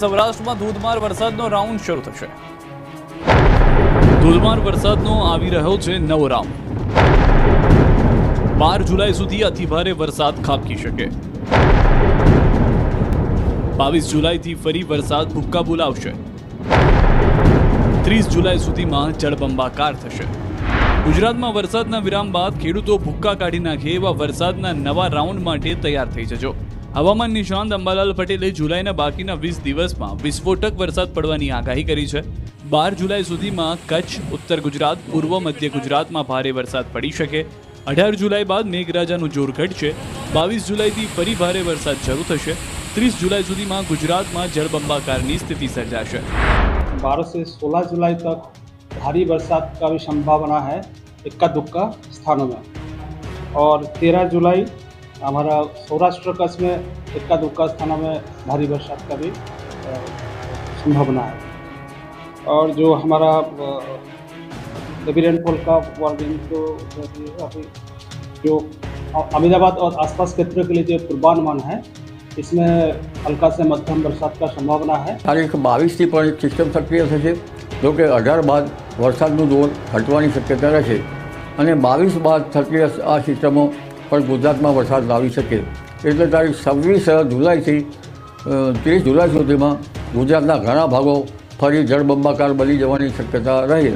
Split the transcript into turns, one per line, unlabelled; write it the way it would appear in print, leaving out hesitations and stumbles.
સૌરાષ્ટ્રમાં ધોધમાર વરસાદનો રાઉન્ડ શરૂ થશે। ધોધમાર વરસાદનો આવી રહ્યો છે નવો રાઉન્ડ। 12 જુલાઈ સુધી અતિભારે વરસાદ ખાબકી શકે। 22 જુલાઈથી ફરી વરસાદ ભૂક્કા બોલાવશે। 30 જુલાઈ સુધીમાં જળબંબાકાર થશે। ગુજરાતમાં વરસાદના વિરામ બાદ ખેડૂતો ભૂક્કા કાઢી નાખે એવા વરસાદના નવા રાઉન્ડ માટે તૈયાર થઈ જજો। હવામાન નિષ્ણાંત અંબાલાલ પટેલે જુલાઈના બાકીના 20 દિવસમાં વિસ્ફોટક વરસાદ પડવાની આગાહી કરી છે। 12 જુલાઈ સુધીમાં કચ્છ, ઉત્તર ગુજરાત, પૂર્વ મધ્ય ગુજરાતમાં ભારે વરસાદ પડી શકે। 18 જુલાઈ બાદ મેઘરાજાનું જોર ઘટશે। 22 જુલાઈથી ફરી ભારે વરસાદ શરૂ થશે। 30 जुलाई सुधीમાં ગુજરાતમાં જળબંબાકારની स्थिति સર્જાશે।
12 से 16 जुलाई तक भारी बरसात का भी संभावना है इक्का दुक्का स्थानों में, और 13 जुलाई हमारा सौराष्ट्र कच्छ में इक्का दुक्का स्थानों में भारी बरसात का भी संभावना है। और जो हमारा हेवी रेनफॉल का वार्निंग तो अभी जो अहमदाबाद और आसपास क्षेत्र के लिए जो पूर्वानुमान है, इसमें हल्का से मध्यम बरसात का संभावना है।
तारीख 22 થી પણ એક સિસ્ટમ સક્રિય થશે, જો કે 18 બાદ વરસાદનું જોર ઘટવાની શક્યતા રહેશે અને 22 બાદ સક્રિય આ સિસ્ટમો પણ ગુજરાતમાં વરસાદ લાવી શકે। એટલે તારીખ 26 જુલાઈથી 30 જુલાઈ સુધીમાં ગુજરાતના ઘણા ભાગો ફરી જળબંબાકાર બની જવાની શક્યતા રહે।